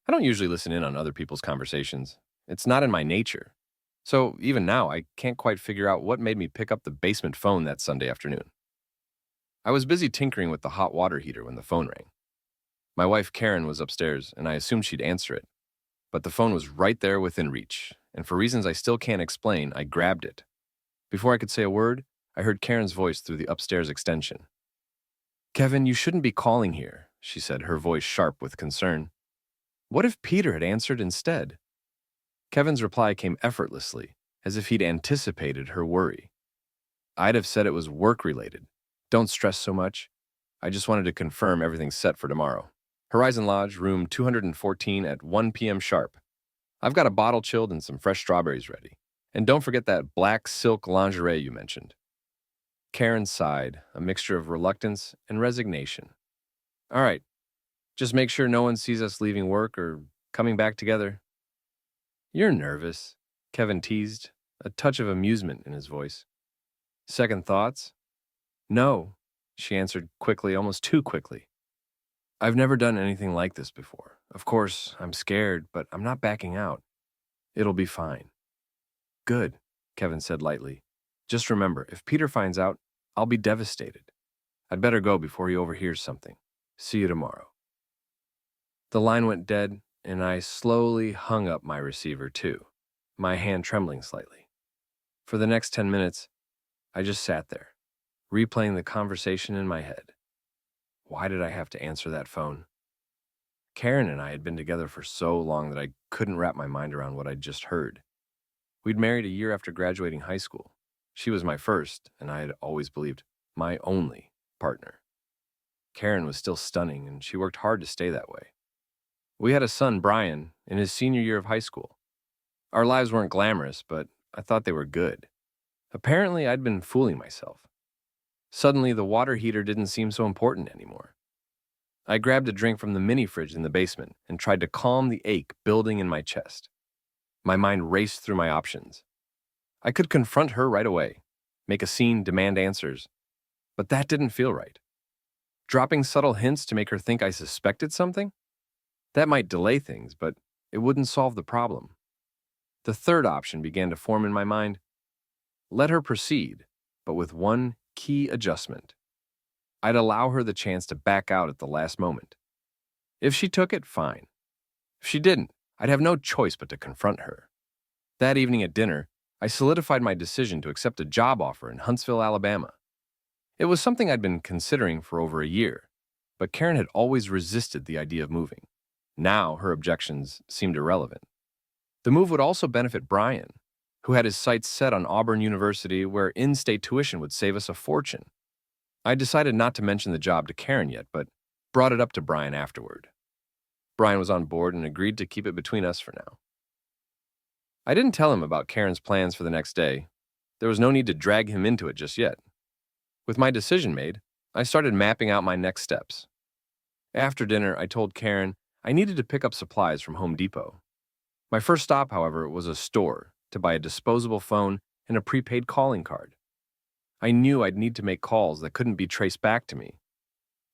I don't usually listen in on other people's conversations. It's not in my nature. So even now, I can't quite figure out what made me pick up the basement phone that Sunday afternoon. I was busy tinkering with the hot water heater when the phone rang. My wife Karen was upstairs, and I assumed she'd answer it. But the phone was right there within reach, and for reasons I still can't explain, I grabbed it. Before I could say a word, I heard Karen's voice through the upstairs extension. "Kevin, you shouldn't be calling here," she said, her voice sharp with concern. What if Peter had answered instead? Kevin's reply came effortlessly, as if he'd anticipated her worry. I'd have said it was work-related. Don't stress so much. I just wanted to confirm everything's set for tomorrow. Horizon Lodge, room 214 at 1 p.m. sharp. I've got a bottle chilled and some fresh strawberries ready. And don't forget that black silk lingerie you mentioned. Karen sighed, a mixture of reluctance and resignation. All right, just make sure no one sees us leaving work or coming back together. You're nervous, Kevin teased, a touch of amusement in his voice. Second thoughts? No, she answered quickly, almost too quickly. I've never done anything like this before. Of course, I'm scared, but I'm not backing out. It'll be fine. Good, Kevin said lightly. Just remember, if Peter finds out, I'll be devastated. I'd better go before he overhears something. See you tomorrow. The line went dead, and I slowly hung up my receiver too, my hand trembling slightly. For the next 10 minutes, I just sat there, replaying the conversation in my head. Why did I have to answer that phone? Karen and I had been together for so long that I couldn't wrap my mind around what I'd just heard. We'd married a year after graduating high school. She was my first, and I had always believed, my only partner. Karen was still stunning, and she worked hard to stay that way. We had a son, Brian, in his senior year of high school. Our lives weren't glamorous, but I thought they were good. Apparently, I'd been fooling myself. Suddenly, the water heater didn't seem so important anymore. I grabbed a drink from the mini fridge in the basement and tried to calm the ache building in my chest. My mind raced through my options. I could confront her right away, make a scene, demand answers, but that didn't feel right. Dropping subtle hints to make her think I suspected something? That might delay things, but it wouldn't solve the problem. The third option began to form in my mind. Let her proceed, but with one key adjustment. I'd allow her the chance to back out at the last moment. If she took it, fine. If she didn't, I'd have no choice but to confront her. That evening at dinner, I solidified my decision to accept a job offer in Huntsville, Alabama. It was something I'd been considering for over a year, but Karen had always resisted the idea of moving. Now her objections seemed irrelevant. The move would also benefit Brian, who had his sights set on Auburn University, where in-state tuition would save us a fortune. I decided not to mention the job to Karen yet, but brought it up to Brian afterward. Brian was on board and agreed to keep it between us for now. I didn't tell him about Karen's plans for the next day. There was no need to drag him into it just yet. With my decision made, I started mapping out my next steps. After dinner, I told Karen I needed to pick up supplies from Home Depot. My first stop, however, was a store to buy a disposable phone and a prepaid calling card. I knew I'd need to make calls that couldn't be traced back to me.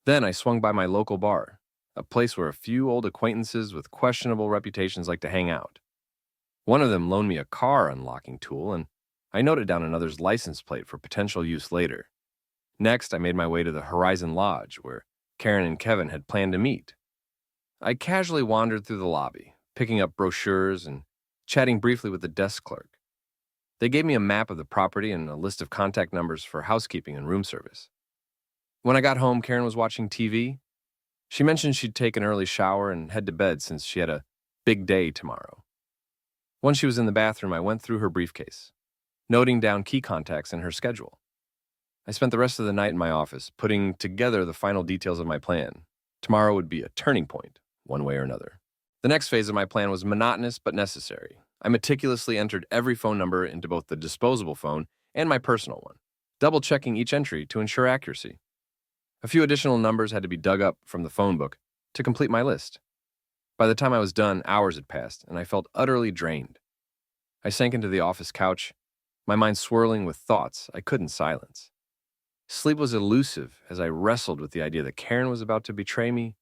Then I swung by my local bar, a place where a few old acquaintances with questionable reputations like to hang out. One of them loaned me a car unlocking tool, and I noted down another's license plate for potential use later. Next, I made my way to the Horizon Lodge, where Karen and Kevin had planned to meet. I casually wandered through the lobby, picking up brochures and chatting briefly with the desk clerk. They gave me a map of the property and a list of contact numbers for housekeeping and room service. When I got home, Karen was watching TV. She mentioned she'd take an early shower and head to bed since she had a big day tomorrow. Once she was in the bathroom, I went through her briefcase, noting down key contacts in her schedule. I spent the rest of the night in my office, putting together the final details of my plan. Tomorrow would be a turning point, one way or another. The next phase of my plan was monotonous but necessary. I meticulously entered every phone number into both the disposable phone and my personal one, double-checking each entry to ensure accuracy. A few additional numbers had to be dug up from the phone book to complete my list. By the time I was done, hours had passed, and I felt utterly drained. I sank into the office couch, my mind swirling with thoughts I couldn't silence. Sleep was elusive as I wrestled with the idea that Karen was about to betray me.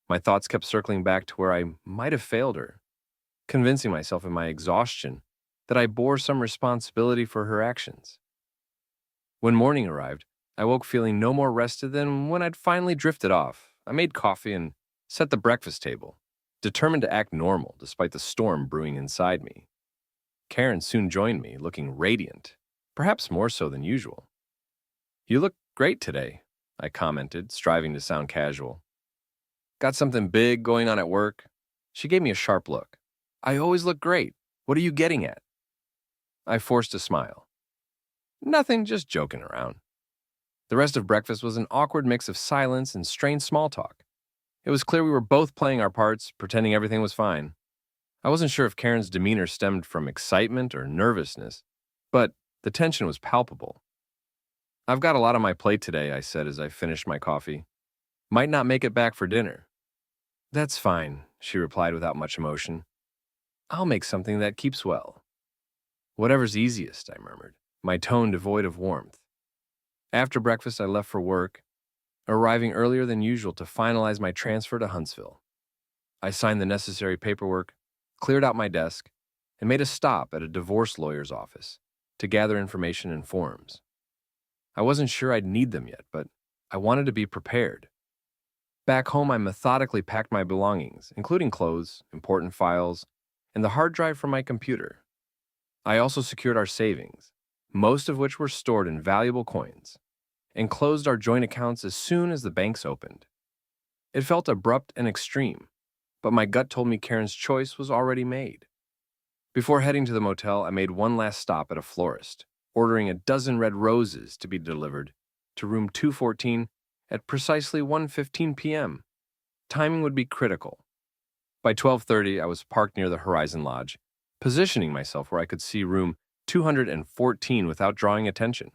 My thoughts kept circling back to where I might have failed her, convincing myself in my exhaustion that I bore some responsibility for her actions. When morning arrived, I woke feeling no more rested than when I'd finally drifted off. I made coffee and set the breakfast table, determined to act normal despite the storm brewing inside me. Karen soon joined me, looking radiant, perhaps more so than usual. "You look great today," I commented, striving to sound casual. "Got something big going on at work?" She gave me a sharp look. "I always look great. What are you getting at?" I forced a smile. "Nothing, just joking around." The rest of breakfast was an awkward mix of silence and strained small talk. It was clear we were both playing our parts, pretending everything was fine. I wasn't sure if Karen's demeanor stemmed from excitement or nervousness, but the tension was palpable. "I've got a lot on my plate today," I said as I finished my coffee. "Might not make it back for dinner." "That's fine," she replied without much emotion. "I'll make something that keeps well." "Whatever's easiest," I murmured, my tone devoid of warmth. After breakfast, I left for work, arriving earlier than usual to finalize my transfer to Huntsville. I signed the necessary paperwork, cleared out my desk, and made a stop at a divorce lawyer's office to gather information and forms. I wasn't sure I'd need them yet, but I wanted to be prepared. Back home, I methodically packed my belongings, including clothes, important files, and the hard drive for my computer. I also secured our savings, most of which were stored in valuable coins, and closed our joint accounts as soon as the banks opened. It felt abrupt and extreme, but my gut told me Karen's choice was already made. Before heading to the motel, I made one last stop at a florist, ordering a dozen red roses to be delivered to room 214 at precisely 1:15 p.m. Timing would be critical. By 12:30, I was parked near the Horizon Lodge, positioning myself where I could see room 214 without drawing attention.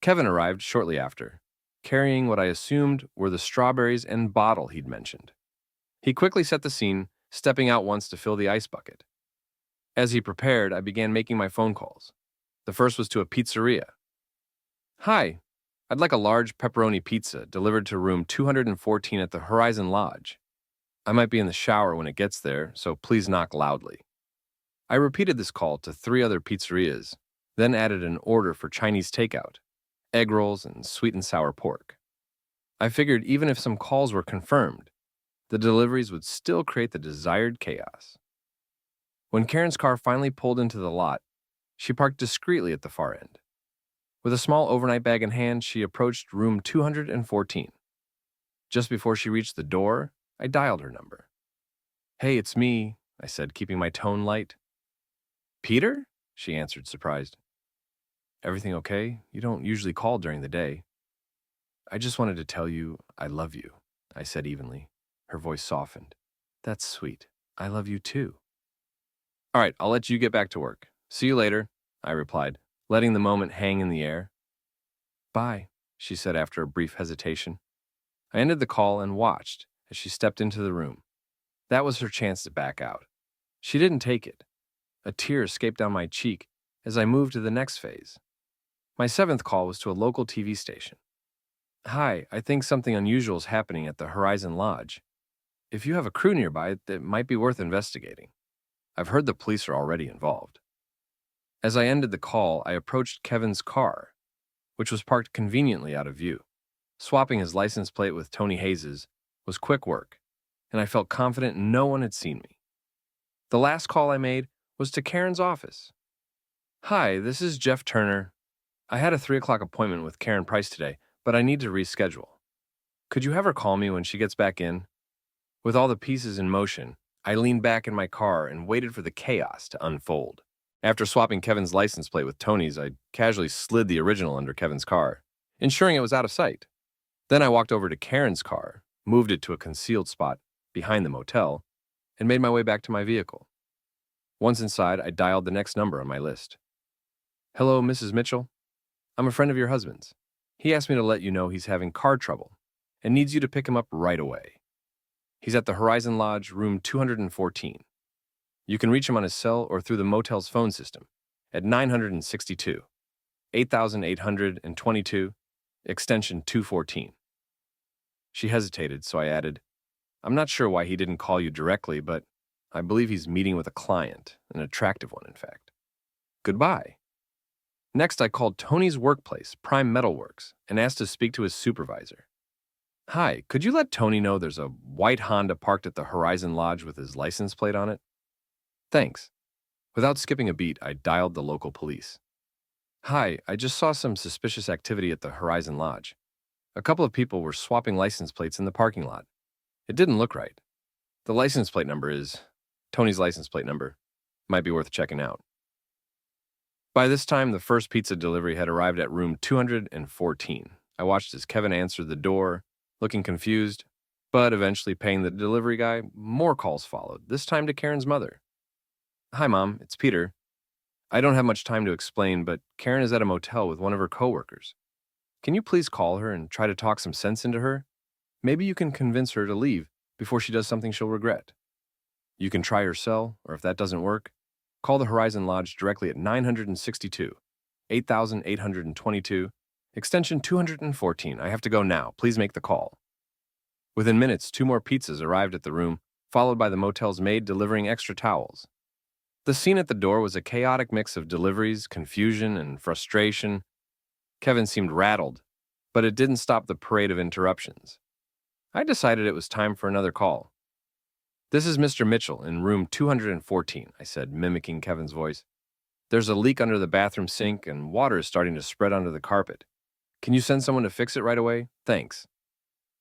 Kevin arrived shortly after, carrying what I assumed were the strawberries and bottle he'd mentioned. He quickly set the scene, stepping out once to fill the ice bucket. As he prepared, I began making my phone calls. The first was to a pizzeria. "Hi, I'd like a large pepperoni pizza delivered to room 214 at the Horizon Lodge. I might be in the shower when it gets there, so please knock loudly." I repeated this call to 3 other pizzerias, then added an order for Chinese takeout, egg rolls, and sweet and sour pork. I figured even if some calls were confirmed, the deliveries would still create the desired chaos. When Karen's car finally pulled into the lot, she parked discreetly at the far end. With a small overnight bag in hand, she approached room 214. Just before she reached the door, I dialed her number. "Hey, it's me," I said, keeping my tone light. "Peter?" she answered, surprised. "Everything okay? You don't usually call during the day." "I just wanted to tell you I love you," I said evenly. Her voice softened. "That's sweet. I love you too." "All right, I'll let you get back to work. See you later," I replied, letting the moment hang in the air. "Bye," she said after a brief hesitation. I ended the call and watched as she stepped into the room. That was her chance to back out. She didn't take it. A tear escaped down my cheek as I moved to the next phase. My 7th call was to a local TV station. "Hi, I think something unusual is happening at the Horizon Lodge. If you have a crew nearby, it might be worth investigating. I've heard the police are already involved." As I ended the call, I approached Kevin's car, which was parked conveniently out of view. Swapping his license plate with Tony Hayes's was quick work, and I felt confident no one had seen me. The last call I made was to Karen's office. "Hi, this is Jeff Turner. I had a 3 o'clock appointment with Karen Price today, but I need to reschedule. Could you have her call me when she gets back in?" With all the pieces in motion, I leaned back in my car and waited for the chaos to unfold. After swapping Kevin's license plate with Tony's, I casually slid the original under Kevin's car, ensuring it was out of sight. Then I walked over to Karen's car, moved it to a concealed spot behind the motel, and made my way back to my vehicle. Once inside, I dialed the next number on my list. "Hello, Mrs. Mitchell. I'm a friend of your husband's. He asked me to let you know he's having car trouble and needs you to pick him up right away. He's at the Horizon Lodge, room 214. You can reach him on his cell or through the motel's phone system at 962, 8822, extension 214. She hesitated, so I added, I'm not sure why he didn't call you directly, but I believe he's meeting with a client, an attractive one, in fact. Goodbye. Next, I called Tony's workplace, Prime Metalworks, and asked to speak to his supervisor. Hi, could you let Tony know there's a white Honda parked at the Horizon Lodge with his license plate on it? Thanks. Without skipping a beat, I dialed the local police. Hi, I just saw some suspicious activity at the Horizon Lodge. A couple of people were swapping license plates in the parking lot. It didn't look right. The license plate number is Tony's license plate number. Might be worth checking out. By this time, the first pizza delivery had arrived at room 214. I watched as Kevin answered the door, looking confused, but eventually paying the delivery guy. More calls followed, this time to Karen's mother. Hi, Mom, it's Peter. I don't have much time to explain, but Karen is at a motel with one of her coworkers. Can you please call her and try to talk some sense into her? Maybe you can convince her to leave before she does something she'll regret. You can try her cell, or if that doesn't work, call the Horizon Lodge directly at 962, 8822, extension 214. I have to go now. Please make the call. Within minutes, 2 more pizzas arrived at the room, followed by the motel's maid delivering extra towels. The scene at the door was a chaotic mix of deliveries, confusion, and frustration. Kevin seemed rattled, but it didn't stop the parade of interruptions. I decided it was time for another call. This is Mr. Mitchell in room 214, I said, mimicking Kevin's voice. There's a leak under the bathroom sink and water is starting to spread onto the carpet. Can you send someone to fix it right away? Thanks.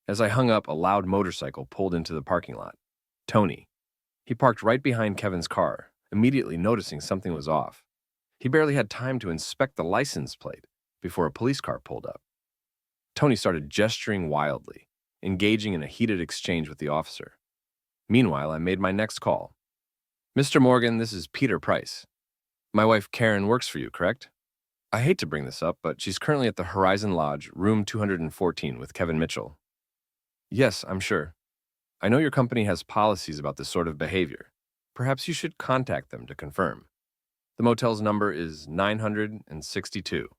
As I hung up, a loud motorcycle pulled into the parking lot. Tony. He parked right behind Kevin's car, immediately noticing something was off. He barely had time to inspect the license plate before a police car pulled up. Tony started gesturing wildly, engaging in a heated exchange with the officer. Meanwhile, I made my next call. Mr. Morgan, this is Peter Price. My wife Karen works for you, correct? I hate to bring this up, but she's currently at the Horizon Lodge, room 214 with Kevin Mitchell. Yes, I'm sure. I know your company has policies about this sort of behavior. Perhaps you should contact them to confirm. The motel's number is 962,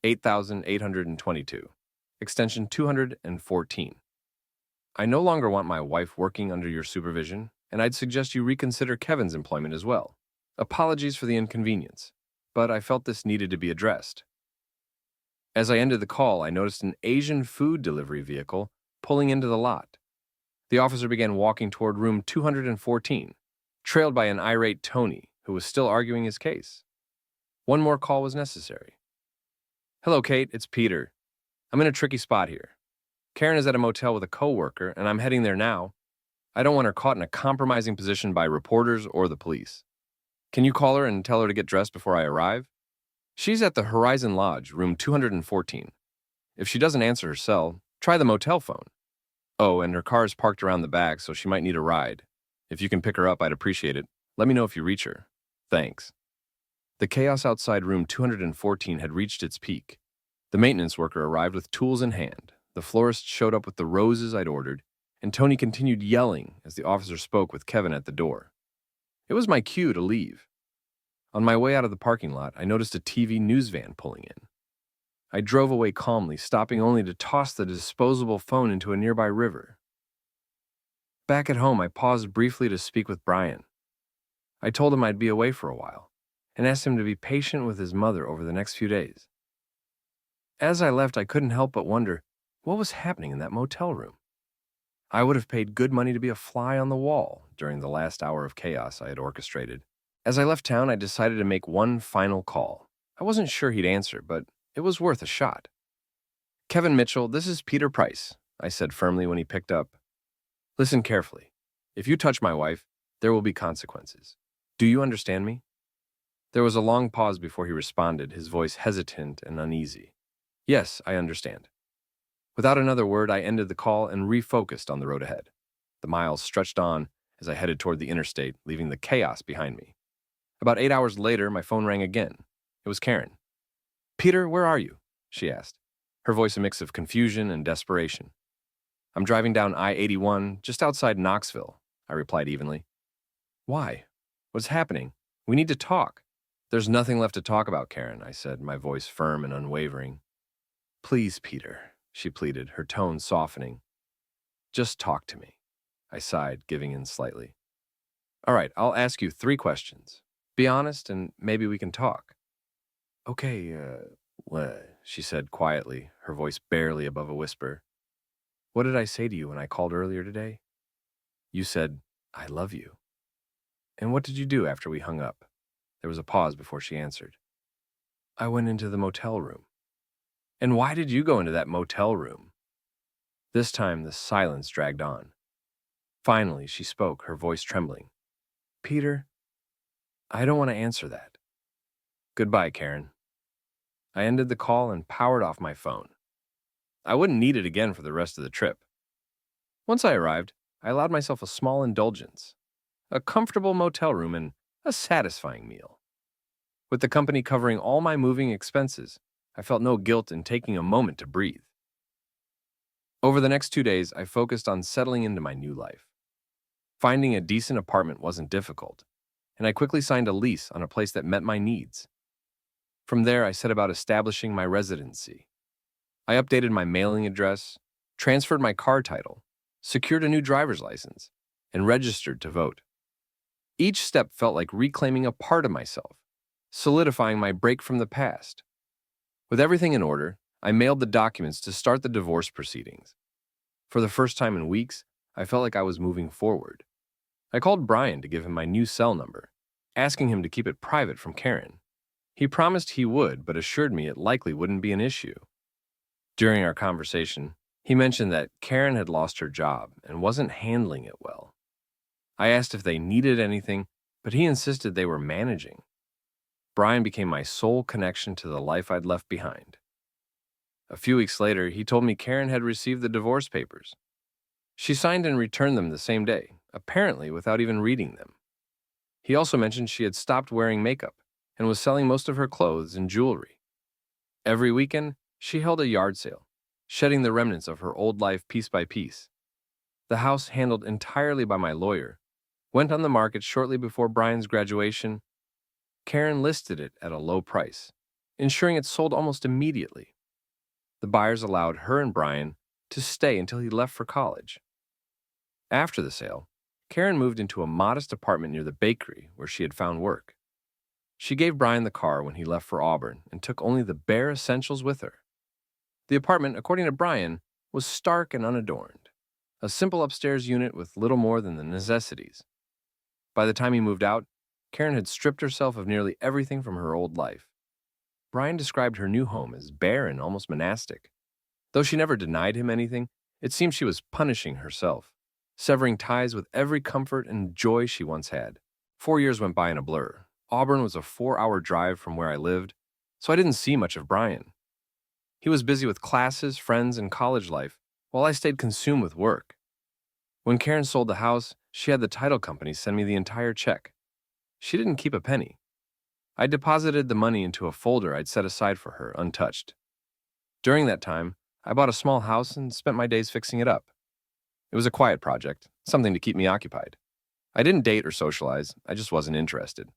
8822, extension 214. I no longer want my wife working under your supervision, and I'd suggest you reconsider Kevin's employment as well. Apologies for the inconvenience, but I felt this needed to be addressed. As I ended the call, I noticed an Asian food delivery vehicle pulling into the lot. The officer began walking toward room 214, trailed by an irate Tony, who was still arguing his case. One more call was necessary. Hello, Kate, it's Peter. I'm in a tricky spot here. Karen is at a motel with a coworker, and I'm heading there now. I don't want her caught in a compromising position by reporters or the police. Can you call her and tell her to get dressed before I arrive? She's at the Horizon Lodge, room 214. If she doesn't answer her cell, try the motel phone. Oh, and her car is parked around the back, so she might need a ride. If you can pick her up, I'd appreciate it. Let me know if you reach her. Thanks. The chaos outside room 214 had reached its peak. The maintenance worker arrived with tools in hand. The florist showed up with the roses I'd ordered, and Tony continued yelling as the officer spoke with Kevin at the door. It was my cue to leave. On my way out of the parking lot, I noticed a TV news van pulling in. I drove away calmly, stopping only to toss the disposable phone into a nearby river. Back at home, I paused briefly to speak with Brian. I told him I'd be away for a while, and asked him to be patient with his mother over the next few days. As I left, I couldn't help but wonder what was happening in that motel room. I would have paid good money to be a fly on the wall during the last hour of chaos I had orchestrated. As I left town, I decided to make one final call. I wasn't sure he'd answer, but it was worth a shot. Kevin Mitchell, this is Peter Price, I said firmly when he picked up. Listen carefully. If you touch my wife, there will be consequences. Do you understand me? There was a long pause before he responded, his voice hesitant and uneasy. Yes, I understand. Without another word, I ended the call and refocused on the road ahead. The miles stretched on as I headed toward the interstate, leaving the chaos behind me. About 8 hours later, my phone rang again. It was Karen. Peter, where are you? She asked, her voice a mix of confusion and desperation. I'm driving down I-81, just outside Knoxville, I replied evenly. Why? What's happening? We need to talk. There's nothing left to talk about, Karen, I said, my voice firm and unwavering. Please, Peter, she pleaded, her tone softening. Just talk to me. I sighed, giving in slightly. All right, I'll ask you 3 questions. Be honest and maybe we can talk. Okay, what? She said quietly, her voice barely above a whisper. What did I say to you when I called earlier today? You said, I love you. And what did you do after we hung up? There was a pause before she answered. I went into the motel room. And why did you go into that motel room? This time, the silence dragged on. Finally, she spoke, her voice trembling. Peter, I don't want to answer that. Goodbye, Karen. I ended the call and powered off my phone. I wouldn't need it again for the rest of the trip. Once I arrived, I allowed myself a small indulgence, a comfortable motel room and a satisfying meal. With the company covering all my moving expenses, I felt no guilt in taking a moment to breathe. Over the next 2 days, I focused on settling into my new life. Finding a decent apartment wasn't difficult, and I quickly signed a lease on a place that met my needs. From there, I set about establishing my residency. I updated my mailing address, transferred my car title, secured a new driver's license, and registered to vote. Each step felt like reclaiming a part of myself, solidifying my break from the past. With everything in order, I mailed the documents to start the divorce proceedings. For the first time in weeks, I felt like I was moving forward. I called Brian to give him my new cell number, asking him to keep it private from Karen. He promised he would, but assured me it likely wouldn't be an issue. During our conversation, he mentioned that Karen had lost her job and wasn't handling it well. I asked if they needed anything, but he insisted they were managing. Brian became my sole connection to the life I'd left behind. A few weeks later, he told me Karen had received the divorce papers. She signed and returned them the same day, apparently without even reading them. He also mentioned she had stopped wearing makeup and was selling most of her clothes and jewelry. Every weekend, she held a yard sale, shedding the remnants of her old life piece by piece. The house, handled entirely by my lawyer, went on the market shortly before Brian's graduation. Karen listed it at a low price, ensuring it sold almost immediately. The buyers allowed her and Brian to stay until he left for college. After the sale, Karen moved into a modest apartment near the bakery where she had found work. She gave Brian the car when he left for Auburn and took only the bare essentials with her. The apartment, according to Brian, was stark and unadorned, a simple upstairs unit with little more than the necessities. By the time he moved out, Karen had stripped herself of nearly everything from her old life. Brian described her new home as bare and almost monastic. Though she never denied him anything, it seemed she was punishing herself, severing ties with every comfort and joy she once had. 4 years went by in a blur. Auburn was a 4-hour drive from where I lived, so I didn't see much of Brian. He was busy with classes, friends, and college life, while I stayed consumed with work. When Karen sold the house, she had the title company send me the entire check. She didn't keep a penny. I deposited the money into a folder I'd set aside for her, untouched. During that time, I bought a small house and spent my days fixing it up. It was a quiet project, something to keep me occupied. I didn't date or socialize, I just wasn't interested.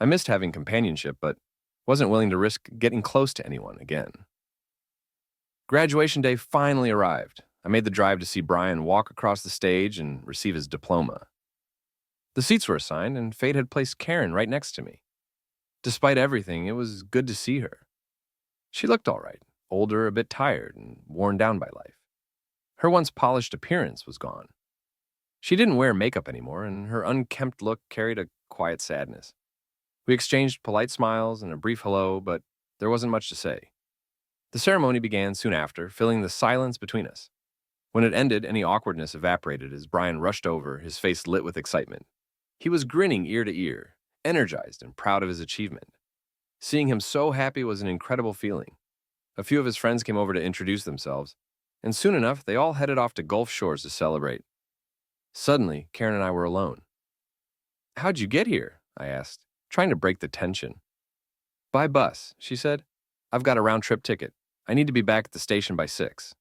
I missed having companionship, but wasn't willing to risk getting close to anyone again. Graduation day finally arrived. I made the drive to see Brian walk across the stage and receive his diploma. The seats were assigned, and fate had placed Karen right next to me. Despite everything, it was good to see her. She looked all right, older, a bit tired, and worn down by life. Her once polished appearance was gone. She didn't wear makeup anymore, and her unkempt look carried a quiet sadness. We exchanged polite smiles and a brief hello, but there wasn't much to say. The ceremony began soon after, filling the silence between us. When it ended, any awkwardness evaporated as Brian rushed over, his face lit with excitement. He was grinning ear to ear, energized and proud of his achievement. Seeing him so happy was an incredible feeling. A few of his friends came over to introduce themselves, and soon enough, they all headed off to Gulf Shores to celebrate. Suddenly, Karen and I were alone. "How'd you get here?" I asked, trying to break the tension. "By bus," she said. "I've got a round-trip ticket. I need to be back at the station by 6.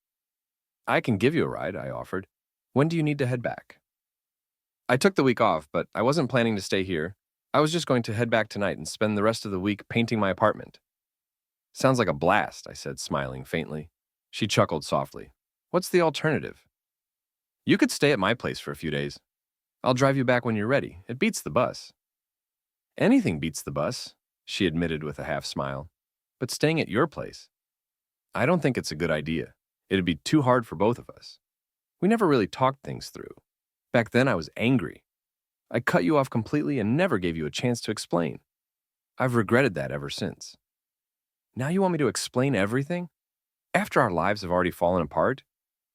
"I can give you a ride," I offered. "When do you need to head back?" I took the week off, but I wasn't planning to stay here. I was just going to head back tonight and spend the rest of the week painting my apartment. "Sounds like a blast," I said, smiling faintly. She chuckled softly. "What's the alternative?" You could stay at my place for a few days. I'll drive you back when you're ready. It beats the bus. Anything beats the bus, she admitted with a half smile. But staying at your place? I don't think it's a good idea. It'd be too hard for both of us. We never really talked things through. Back then, I was angry. I cut you off completely and never gave you a chance to explain. I've regretted that ever since. Now you want me to explain everything? After our lives have already fallen apart?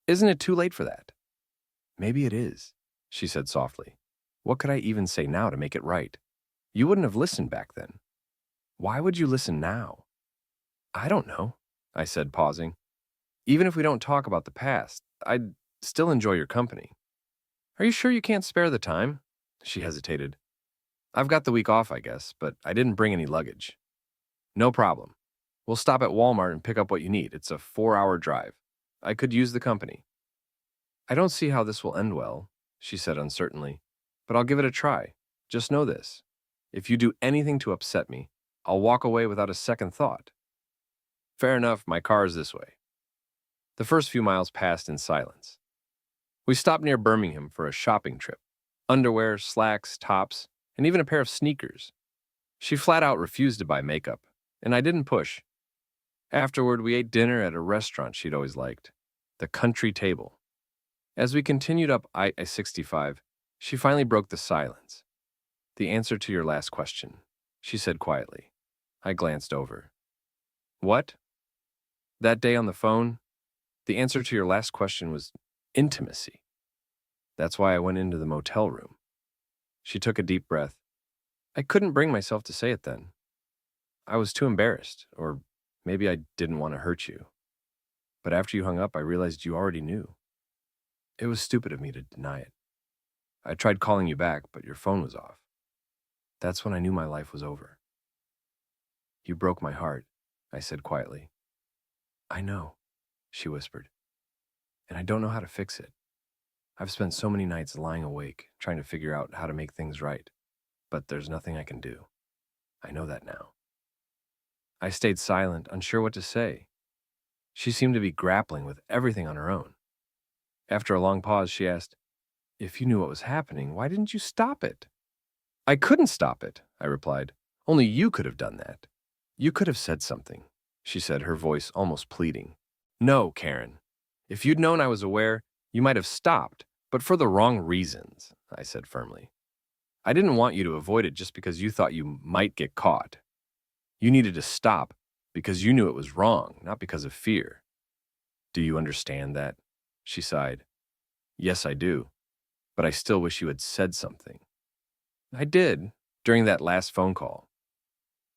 Isn't it too late for that? Maybe it is, she said softly. What could I even say now to make it right? You wouldn't have listened back then. Why would you listen now? I don't know, I said, pausing. Even if we don't talk about the past, I'd still enjoy your company. Are you sure you can't spare the time? She hesitated. I've got the week off, I guess, but I didn't bring any luggage. No problem. We'll stop at Walmart and pick up what you need. It's a 4-hour drive. I could use the company. I don't see how this will end well, she said uncertainly, but I'll give it a try. Just know this. If you do anything to upset me, I'll walk away without a second thought. Fair enough, my car is this way. The first few miles passed in silence. We stopped near Birmingham for a shopping trip. Underwear, slacks, tops, and even a pair of sneakers. She flat out refused to buy makeup, and I didn't push. Afterward, we ate dinner at a restaurant she'd always liked, the Country Table. As we continued up I-65, she finally broke the silence. The answer to your last question, she said quietly. I glanced over. What? That day on the phone, the answer to your last question was intimacy. That's why I went into the motel room. She took a deep breath. I couldn't bring myself to say it then. I was too embarrassed, or maybe I didn't want to hurt you. But after you hung up, I realized you already knew. It was stupid of me to deny it. I tried calling you back, but your phone was off. That's when I knew my life was over. You broke my heart, I said quietly. I know, she whispered. And I don't know how to fix it. I've spent so many nights lying awake, trying to figure out how to make things right. But there's nothing I can do. I know that now. I stayed silent, unsure what to say. She seemed to be grappling with everything on her own. After a long pause, she asked, If you knew what was happening, why didn't you stop it? I couldn't stop it, I replied. Only you could have done that. You could have said something, she said, her voice almost pleading. No, Karen. If you'd known I was aware, you might have stopped, but for the wrong reasons, I said firmly. I didn't want you to avoid it just because you thought you might get caught. You needed to stop because you knew it was wrong, not because of fear. Do you understand that? She sighed. Yes, I do, but I still wish you had said something. I did, during that last phone call.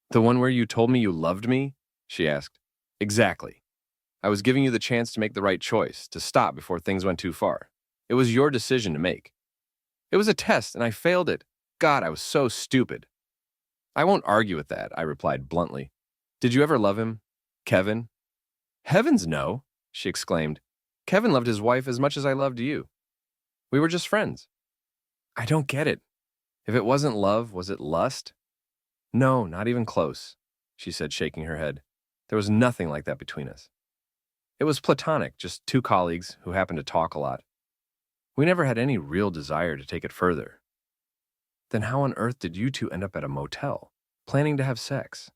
The one where you told me you loved me? She asked. Exactly. I was giving you the chance to make the right choice, to stop before things went too far. It was your decision to make. It was a test, and I failed it. God, I was so stupid. I won't argue with that, I replied bluntly. Did you ever love him? Kevin? Heavens no, she exclaimed. Kevin loved his wife as much as I loved you. We were just friends. I don't get it. If it wasn't love, was it lust? No, not even close, she said, shaking her head. There was nothing like that between us. It was platonic, just two colleagues who happened to talk a lot. We never had any real desire to take it further. Then how on earth did you two end up at a motel, planning to have sex?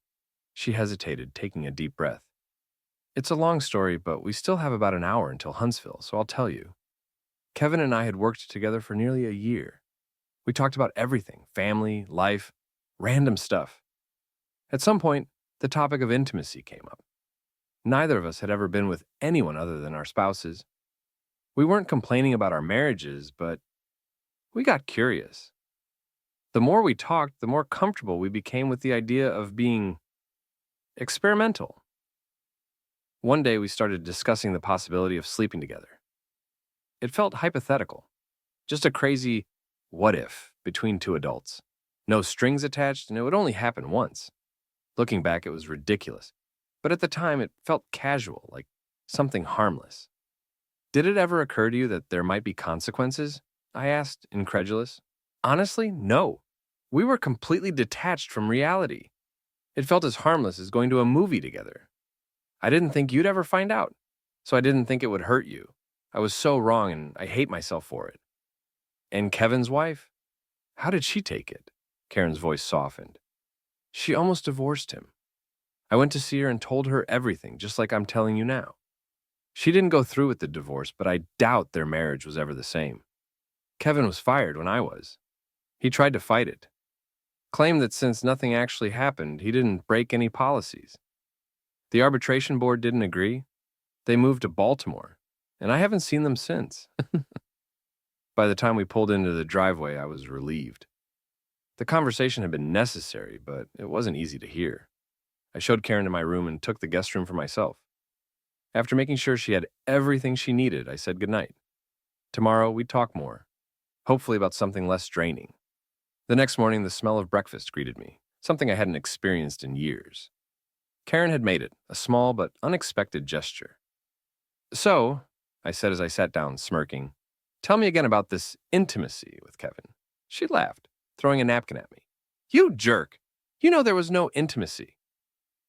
She hesitated, taking a deep breath. It's a long story, but we still have about an hour until Huntsville, so I'll tell you. Kevin and I had worked together for nearly a year. We talked about everything, family, life, random stuff. At some point, the topic of intimacy came up. Neither of us had ever been with anyone other than our spouses. We weren't complaining about our marriages, but we got curious. The more we talked, the more comfortable we became with the idea of being experimental. One day, we started discussing the possibility of sleeping together. It felt hypothetical, just a crazy what if between two adults. No strings attached, and it would only happen once. Looking back, it was ridiculous. But at the time, it felt casual, like something harmless. Did it ever occur to you that there might be consequences? I asked, incredulous. Honestly, no. We were completely detached from reality. It felt as harmless as going to a movie together. I didn't think you'd ever find out, so I didn't think it would hurt you. I was so wrong and I hate myself for it. And Kevin's wife? How did she take it? Karen's voice softened. She almost divorced him. I went to see her and told her everything, just like I'm telling you now. She didn't go through with the divorce, but I doubt their marriage was ever the same. Kevin was fired when I was. He tried to fight it, claimed that since nothing actually happened, he didn't break any policies. The arbitration board didn't agree. They moved to Baltimore, and I haven't seen them since. By the time we pulled into the driveway, I was relieved. The conversation had been necessary, but it wasn't easy to hear. I showed Karen to my room and took the guest room for myself. After making sure she had everything she needed, I said goodnight. Tomorrow, we'd talk more, hopefully about something less draining. The next morning, the smell of breakfast greeted me, something I hadn't experienced in years. Karen had made it, a small but unexpected gesture. So, I said as I sat down, smirking, tell me again about this intimacy with Kevin. She laughed, throwing a napkin at me. You jerk! You know there was no intimacy.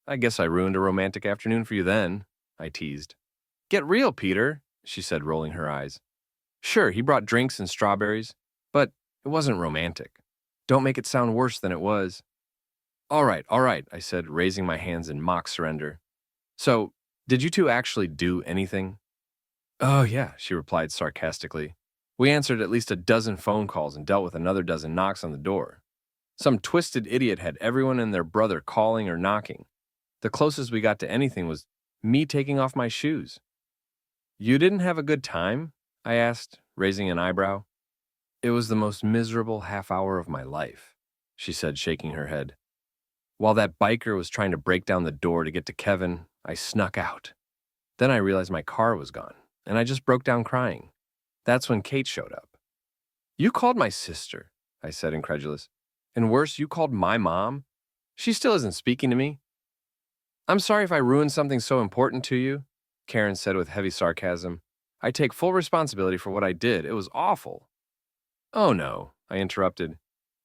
I guess I ruined a romantic afternoon for you then, I teased. Get real, Peter, she said, rolling her eyes. Sure, he brought drinks and strawberries, but it wasn't romantic. Don't make it sound worse than it was. All right, I said, raising my hands in mock surrender. So, did you two actually do anything? Oh, yeah, she replied sarcastically. We answered at least a dozen phone calls and dealt with another dozen knocks on the door. Some twisted idiot had everyone and their brother calling or knocking. The closest we got to anything was me taking off my shoes. You didn't have a good time? I asked, raising an eyebrow. It was the most miserable half hour of my life, she said, shaking her head. While that biker was trying to break down the door to get to Kevin, I snuck out. Then I realized my car was gone, and I just broke down crying. That's when Kate showed up. You called my sister, I said, incredulous. And worse, you called my mom? She still isn't speaking to me. I'm sorry if I ruined something so important to you, Karen said with heavy sarcasm. I take full responsibility for what I did. It was awful. Oh no, I interrupted.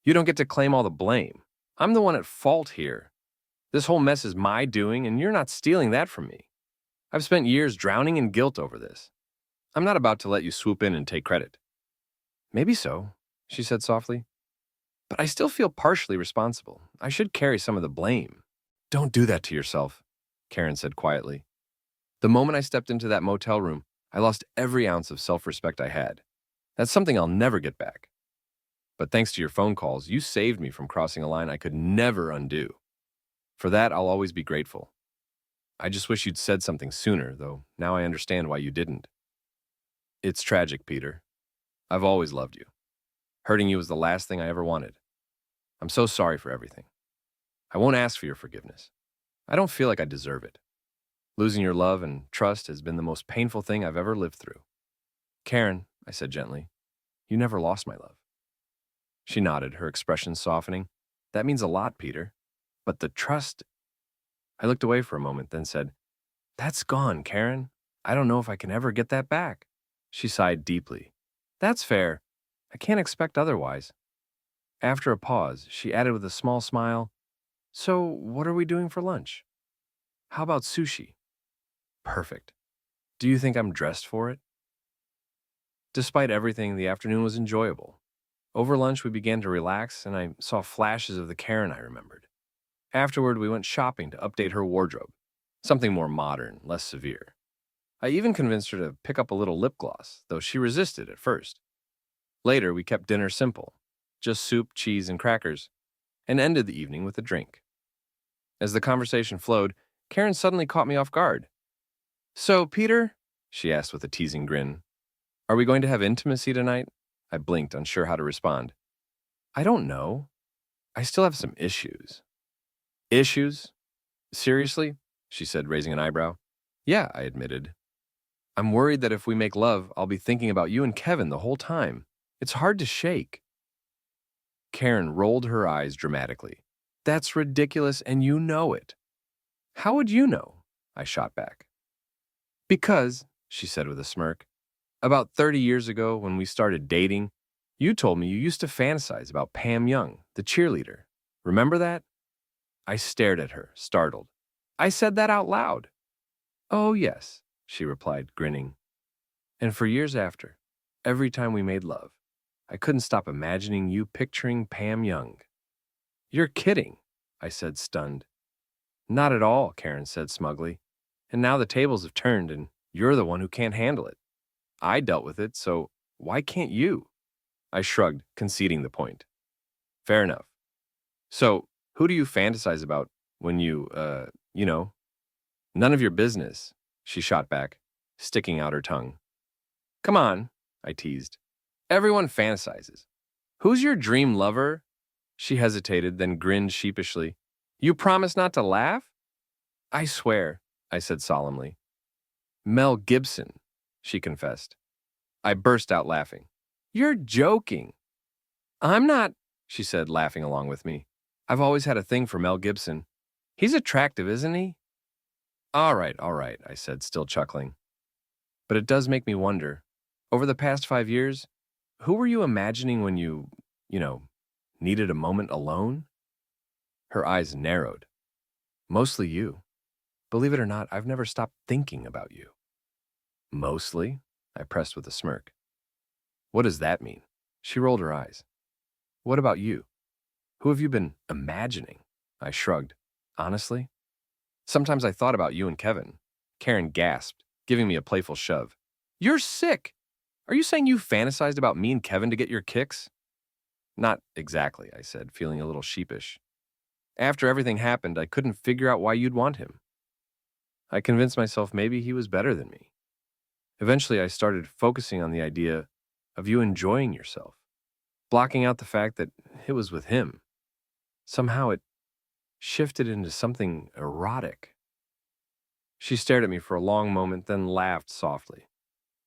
You don't get to claim all the blame. I'm the one at fault here. This whole mess is my doing, and you're not stealing that from me. I've spent years drowning in guilt over this. I'm not about to let you swoop in and take credit. Maybe so, she said softly. But I still feel partially responsible. I should carry some of the blame. Don't do that to yourself, Karen said quietly. The moment I stepped into that motel room, I lost every ounce of self-respect I had. That's something I'll never get back. But thanks to your phone calls, you saved me from crossing a line I could never undo. For that, I'll always be grateful. I just wish you'd said something sooner, though now I understand why you didn't. It's tragic, Peter. I've always loved you. Hurting you was the last thing I ever wanted. I'm so sorry for everything. I won't ask for your forgiveness. I don't feel like I deserve it. Losing your love and trust has been the most painful thing I've ever lived through. Karen, I said gently, you never lost my love. She nodded, her expression softening. That means a lot, Peter. But the trust... I looked away for a moment, then said, That's gone, Karen. I don't know if I can ever get that back. She sighed deeply. That's fair. I can't expect otherwise. After a pause, she added with a small smile, So, what are we doing for lunch? How about sushi? Perfect. Do you think I'm dressed for it? Despite everything, the afternoon was enjoyable. Over lunch, we began to relax, and I saw flashes of the Karen I remembered. Afterward, we went shopping to update her wardrobe, something more modern, less severe. I even convinced her to pick up a little lip gloss, though she resisted at first. Later, we kept dinner simple, just soup, cheese, and crackers, and ended the evening with a drink. As the conversation flowed, Karen suddenly caught me off guard. So, Peter, she asked with a teasing grin, are we going to have intimacy tonight? I blinked, unsure how to respond. I don't know. I still have some issues. Issues? Seriously? She said, raising an eyebrow. Yeah, I admitted. I'm worried that if we make love, I'll be thinking about you and Kevin the whole time. It's hard to shake. Karen rolled her eyes dramatically. That's ridiculous, and you know it. How would you know? I shot back. Because, she said with a smirk, about 30 years ago when we started dating, you told me you used to fantasize about Pam Young, the cheerleader. Remember that? I stared at her, startled. I said that out loud. Oh, yes, she replied, grinning. And for years after, every time we made love, I couldn't stop imagining you picturing Pam Young. You're kidding, I said, stunned. Not at all, Karen said smugly. And now the tables have turned and you're the one who can't handle it. I dealt with it, so why can't you? I shrugged, conceding the point. Fair enough. So, who do you fantasize about when you know? None of your business, she shot back, sticking out her tongue. Come on, I teased. Everyone fantasizes. Who's your dream lover? She hesitated, then grinned sheepishly. You promise not to laugh? I swear, I said solemnly. Mel Gibson, she confessed. I burst out laughing. You're joking. I'm not, she said, laughing along with me. I've always had a thing for Mel Gibson. He's attractive, isn't he? All right, I said, still chuckling. But it does make me wonder, over the past 5 years, who were you imagining when you needed a moment alone? Her eyes narrowed. Mostly you. Believe it or not, I've never stopped thinking about you. Mostly? I pressed with a smirk. What does that mean? She rolled her eyes. What about you? Who have you been imagining? I shrugged. Honestly? Sometimes I thought about you and Kevin. Karen gasped, giving me a playful shove. You're sick! Are you saying you fantasized about me and Kevin to get your kicks? Not exactly, I said, feeling a little sheepish. After everything happened, I couldn't figure out why you'd want him. I convinced myself maybe he was better than me. Eventually, I started focusing on the idea of you enjoying yourself, blocking out the fact that it was with him. Somehow it shifted into something erotic. She stared at me for a long moment, then laughed softly.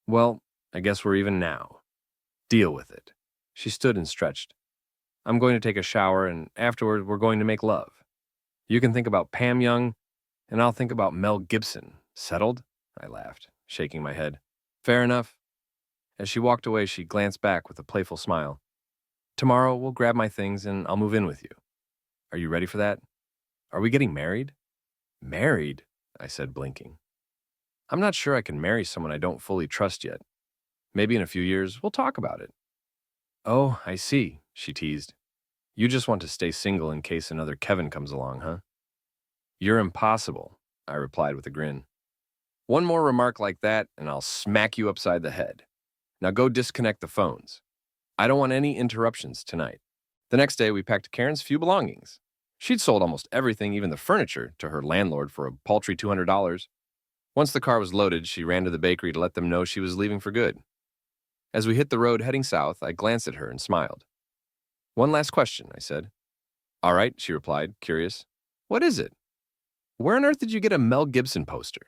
Well, I guess we're even now. Deal with it. She stood and stretched. I'm going to take a shower, and afterward we're going to make love. You can think about Pam Young, and I'll think about Mel Gibson. Settled? I laughed, shaking my head. Fair enough. As she walked away, she glanced back with a playful smile. Tomorrow we'll grab my things and I'll move in with you. Are you ready for that? Are we getting married? Married? I said, blinking. I'm not sure I can marry someone I don't fully trust yet. Maybe in a few years we'll talk about it. Oh, I see, she teased. You just want to stay single in case another Kevin comes along, huh? You're impossible, I replied with a grin. One more remark like that, and I'll smack you upside the head. Now go disconnect the phones. I don't want any interruptions tonight. The next day, we packed Karen's few belongings. She'd sold almost everything, even the furniture, to her landlord for a paltry $200. Once the car was loaded, she ran to the bakery to let them know she was leaving for good. As we hit the road heading south, I glanced at her and smiled. One last question, I said. All right, she replied, curious. What is it? Where on earth did you get a Mel Gibson poster?